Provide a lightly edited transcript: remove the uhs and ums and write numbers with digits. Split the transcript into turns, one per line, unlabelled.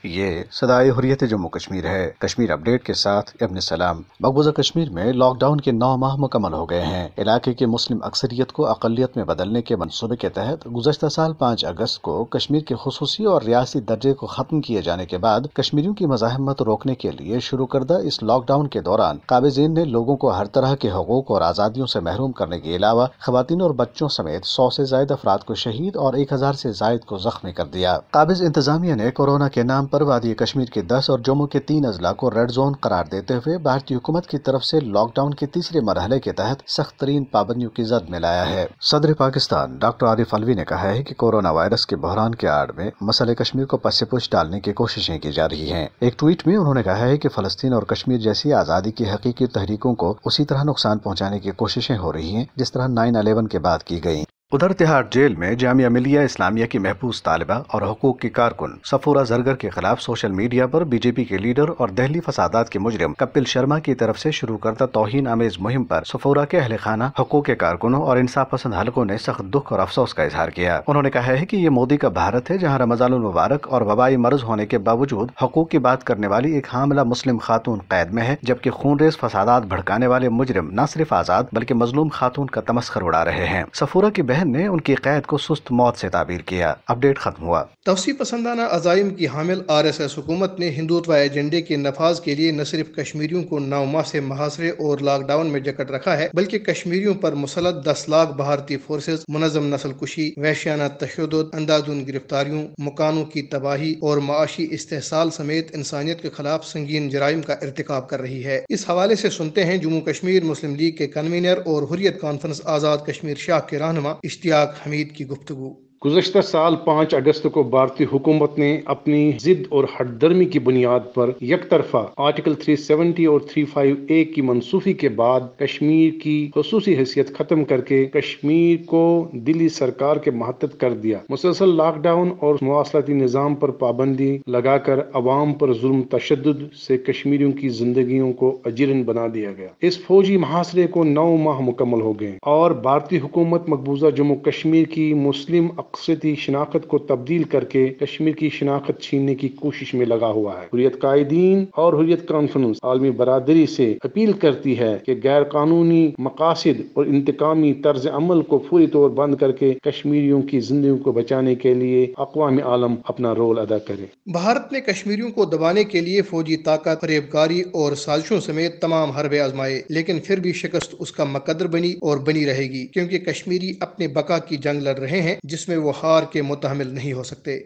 یہ صدائے حریت جموں کشمیر ہے۔ کشمیر اپ ڈیٹ کے ساتھ ابن سلام۔ مقبوضہ کشمیر میں لاک ڈاؤن کے 9 ماہ مکمل ہو گئے ہیں۔ علاقے کی مسلم اکثریت کو اقلیت میں بدلنے کے منصوبے کے تحت گزشتہ سال 5 اگست کو کشمیر کے خصوصی اور ریاستی درجے کو ختم کیے جانے کے بعد کشمیریوں کی مزاحمت روکنے کے لیے شروع کردہ اس لاک ڈاؤن کے دوران قابضین نے لوگوں کو ہر طرح کے حقوق اور آزادیوں سے محروم کرنے کے علاوہ خواتین اور بچوں سمیت 100 سے زائد افراد کو شہید اور 1000 سے زائد کو زخمی کر دیا۔ قابض انتظامیہ نے کورونا کے نام پر وادی کشمیر کے 10 اور جموں کے 3 اضلاع کو ریڈ زون قرار دیتے ہوئے بھارتی حکومت کی طرف سے لاک ڈاؤن کے تیسرے مرحلے کے تحت سخت ترین پابندیوں کی زد میں لایا ہے۔ صدر پاکستان ڈاکٹر عارف علوی نے کہا ہے کہ کورونا وائرس کے بحران کے آڑ میں مسئلہ کشمیر کو پس پش ڈالنے کی کوششیں کی جا رہی ہیں۔ ایک ٹویٹ میں انہوں نے کہا ہے کہ فلسطین اور کشمیر جیسی آزادی کی حقیقی تحریکوں کو اسی طرح نقصان پہنچانے کی کوششیں ہو رہی ہیں جس طرح 9/11 کے بعد کی گئیں۔ ادھر تہاڑ جیل میں جامعہ ملیہ اسلامیہ کی محبوس طالبہ اور حقوق کی کارکن صفورہ زرگر کے خلاف سوشل میڈیا پر بی جے پی کے لیڈر اور دہلی فسادات کے مجرم کپل شرما کی طرف سے شروع کردہ توہین آمیز مہم پر صفورہ کے اہل خانہ، حقوق کے کارکنوں اور انصاف پسند حلقوں نے سخت دکھ اور افسوس کا اظہار کیا۔ انہوں نے کہا ہے کہ یہ مودی کا بھارت ہے جہاں رمضان المبارک اور وبائی مرض ہونے کے باوجود حقوق کی بات کرنے والی ایک حاملہ مسلم خاتون قید میں ہے، جبکہ خونریز فسادات بھڑکانے والے مجرم نہ صرف آزاد بلکہ مظلوم خاتون کا تمسخر اڑا رہے ہیں۔ صفورہ کی بہن نے ان کی قید کو سست موت سے تعبیر کیا۔ اپ ڈیٹ ختم ہوا۔
توسیع پسندانہ عزائم کی حامل RSS حکومت نے ہندوتوا ایجنڈے کے نفاذ کے لیے نہ صرف کشمیریوں کو 9 ماہ سے محاصرے اور لاک ڈاؤن میں جکڑ رکھا ہے بلکہ کشمیریوں پر مسلط 10 لاکھ بھارتی فورسز، منظم نسل کشی، وحشیانہ تشدد، اندھادھند گرفتاریوں، مکانوں کی تباہی اور معاشی استحصال سمیت انسانیت کے خلاف سنگین جرائم کا ارتکاب کر رہی ہے۔ اس حوالے سے سنتے ہیں جموں کشمیر مسلم لیگ کے کنوینر اور حریت کانفرنس آزاد کشمیر شاخ کے رہنما اشتیاق حمید کی گفتگو۔
گزشتہ سال 5 اگست کو بھارتی حکومت نے اپنی ضد اور ہٹ درمی کی بنیاد پر یک طرفہ آرٹیکل 370 اور 35A کی منسوخی کے بعد کشمیر کی خصوصی حیثیت ختم کر کے کشمیر کو دلی سرکار کے ماتحت کر دیا۔ مسلسل لاک ڈاؤن اور مواصلاتی نظام پر پابندی لگا کر عوام پر ظلم تشدد سے کشمیریوں کی زندگیوں کو اجیرن بنا دیا گیا۔ اس فوجی محاصرے کو 9 ماہ مکمل ہو گئے اور بھارتی حکومت مقبوضہ جموں کشمیر کی مسلم اقلیتی شناخت کو تبدیل کر کے کشمیر کی شناخت چھیننے کی کوشش میں لگا ہوا ہے۔ حریت قائدین اور حریت کانفرنس عالمی برادری سے اپیل کرتی ہے کہ غیر قانونی مقاصد اور انتقامی طرز عمل کو فوری طور بند کر کے کشمیریوں کی زندگیوں کو بچانے کے لیے اقوام عالم اپنا رول ادا کرے۔
بھارت نے کشمیریوں کو دبانے کے لیے فوجی طاقت، فریب کاری اور سازشوں سمیت تمام حربے آزمائے، لیکن پھر بھی شکست اس کا مقدر بنی اور بنی رہے گی، کیونکہ کشمیری اپنے بقا کی جنگ لڑ رہے ہیں جس میں وہ ہار کے متحمل نہیں ہو سکتے۔